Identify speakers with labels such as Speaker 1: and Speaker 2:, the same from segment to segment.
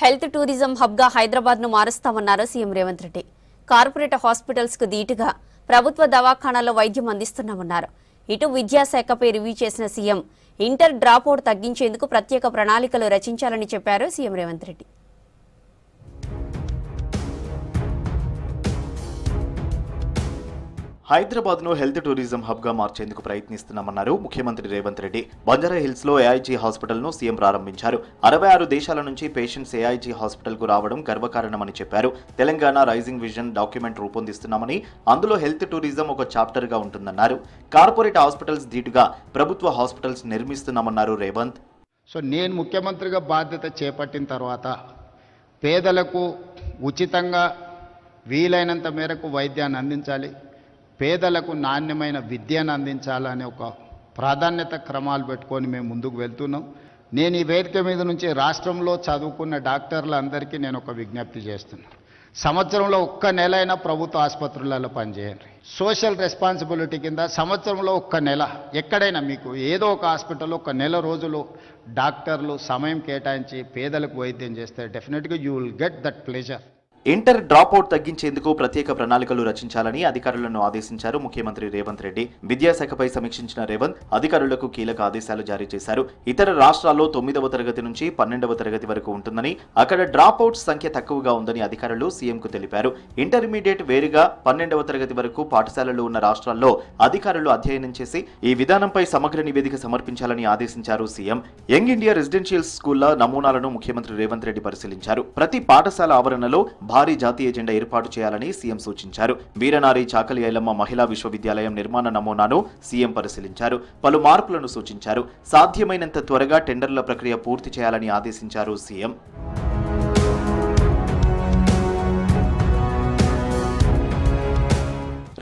Speaker 1: Health tourism హబ్గా హైదరాబాద్ను మారుస్తామన్నారు CM Revanth Reddy. Corporate హాస్పిటల్స్కు దీటుగా ప్రభుత్వ దవాఖానాల్లో వైద్యం అందిస్తున్నామన్నారు. ఇటు విద్యాశాఖపై రివ్యూ చేసిన సీఎం ఇంటర్ డ్రాపౌట్ తగ్గించేందుకు ప్రత్యేక ప్రణాళికలు రచించాలని చెప్పారు సీఎం రేవంత్ రెడ్డి.
Speaker 2: హైదరాబాద్ను హెల్త్ టూరిజం హబ్గా మార్చేందుకు ప్రయత్నిస్తున్నామన్నారు ముఖ్యమంత్రి రేవంత్ రెడ్డి. బంజారా హిల్స్లో ఏఐజీ హాస్పిటల్ను సీఎం ప్రారంభించారు. 66 దేశాల నుంచి పేషెంట్స్ ఏఐజీ హాస్పిటల్కు రావడం గర్వకారణమని చెప్పారు. తెలంగాణ రైజింగ్ విజన్ డాక్యుమెంట్ రూపొందిస్తున్నామని, అందులో హెల్త్ టూరిజం ఒక చాప్టర్గా ఉంటుందన్నారు. కార్పొరేట్ హాస్పిటల్స్ దీటుగా ప్రభుత్వ హాస్పిటల్స్ నిర్మిస్తున్నామన్నారు రేవంత్.
Speaker 3: సో నేను ముఖ్యమంత్రిగా బాధ్యత చేపట్టిన తర్వాత పేదలకు ఉచితంగా వీలైనంత మేరకు వైద్యాన్ని అందించాలి, పేదలకు నాణ్యమైన విద్యను అందించాలనే ఒక ప్రాధాన్యత క్రమాలు పెట్టుకొని మేము ముందుకు వెళ్తున్నాం. నేను ఈ వేదిక మీద నుంచి రాష్ట్రంలో చదువుకున్న డాక్టర్లందరికీ నేను ఒక విజ్ఞప్తి చేస్తున్నాను. సంవత్సరంలో ఒక్క నెల అయినా ప్రభుత్వ ఆసుపత్రులలో పనిచేయండి. సోషల్ రెస్పాన్సిబిలిటీ కింద సంవత్సరంలో ఒక్క నెల ఎక్కడైనా మీకు ఏదో ఒక హాస్పిటల్లో ఒక నెల రోజులు డాక్టర్లు సమయం కేటాయించి పేదలకు వైద్యం చేస్తే డెఫినెట్గా you will get that pleasure.
Speaker 2: Inter dropout తగ్గించేందుకు ప్రత్యేక ప్రణాళికలు రచించాలని అధికారులను ఆదేశించారు ముఖ్యమంత్రి రేవంత్ రెడ్డి. విద్యాశాఖపై సమీక్షించిన రేవంత్ అధికారులకు కీలక ఆదేశాలు జారీ చేశారు. ఇతర రాష్ట్రాల్లో 9వ తరగతి నుంచి 12వ తరగతి వరకు ఉంటుందని, అక్కడ డ్రాపౌట్స్ సంఖ్య తక్కువగా ఉందని అధికారులు సీఎంకు తెలిపారు. ఇంటర్మీడియట్ వేరుగా 12వ తరగతి వరకు పాఠశాలలు ఉన్న రాష్ట్రాల్లో అధికారులు అధ్యయనం చేసి ఈ విధానంపై సమగ్ర నివేదిక సమర్పించాలని ఆదేశించారు సీఎం. యంగ్ ఇండియా రెసిడెన్షియల్ స్కూళ్ల నమూనాలను ముఖ్యమంత్రి రేవంత్ రెడ్డి పరిశీలించారు. ప్రతి పాఠశాల ఆవరణలో భారీ జాతీయ జెండా ఏర్పాటు చేయాలని సీఎం సూచించారు. వీరనారి చాకలి ఐలమ్మ మహిళా విశ్వవిద్యాలయం నిర్మాణ నమూనాను సీఎం పరిశీలించారు. పలు మార్పులను సూచించారు. సాధ్యమైనంత త్వరగా టెండర్ల ప్రక్రియ పూర్తి చేయాలని ఆదేశించారు సీఎం.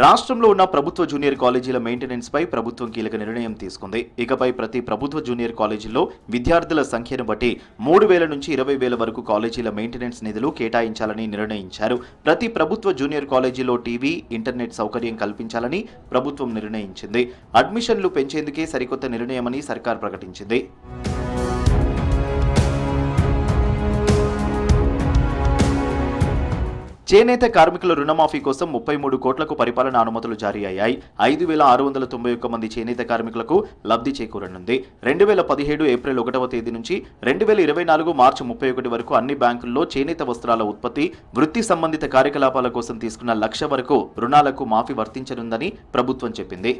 Speaker 2: రాష్ట్రంలో ఉన్న ప్రభుత్వ జూనియర్ కాలేజీల మెయింటెనెన్స్ పై ప్రభుత్వం కీలక నిర్ణయం తీసుకుంది. ఇకపై ప్రతి ప్రభుత్వ జూనియర్ కాలేజీల్లో విద్యార్థుల సంఖ్యను బట్టి 3,000 నుంచి 20,000 వరకు కాలేజీల మెయింటెనెన్స్ నిధులు కేటాయించాలని నిర్ణయించారు. ప్రతి ప్రభుత్వ జూనియర్ కాలేజీలో టీవీ, ఇంటర్నెట్ సౌకర్యం కల్పించాలని ప్రభుత్వం నిర్ణయించింది. అడ్మిషన్లు పెంచేందుకే సరికొత్త నిర్ణయమని సర్కార్ ప్రకటించింది. చేనేత కార్మికుల రుణమాఫీ కోసం 33 కోట్లకు పరిపాలన అనుమతులు జారీ అయ్యాయి. 5,691 మంది చేనేత కార్మికులకు లబ్ధి చేకూరనుంది. 2017 ఏప్రిల్ 1వ తేదీ నుంచి 2024 మార్చి 31 వరకు అన్ని బ్యాంకుల్లో చేనేత వస్త్రాల ఉత్పత్తి, వృత్తి సంబంధిత కార్యకలాపాల కోసం తీసుకున్న 1,00,000 వరకు రుణాలకు మాఫీ వర్తించనుందని ప్రభుత్వం చెప్పింది.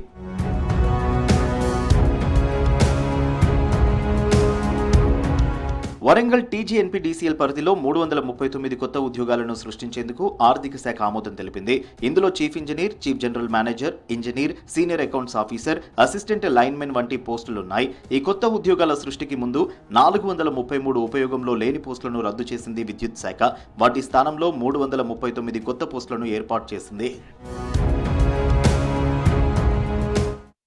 Speaker 2: వరంగల్ టీజీఎన్పీడీసీఎల్ పరిధిలో 339 కొత్త ఉద్యోగాలను సృష్టించేందుకు ఆర్థిక శాఖ ఆమోదం తెలిపింది. ఇందులో chief engineer, chief general manager, engineer, senior accounts officer, assistant linemen వంటి పోస్టులున్నాయి. ఈ కొత్త ఉద్యోగాల సృష్టికి ముందు 433 ఉపయోగంలో లేని పోస్టులను రద్దు చేసింది విద్యుత్ శాఖ. వాటి స్థానంలో 339 కొత్త పోస్టులను ఏర్పాటు చేసింది.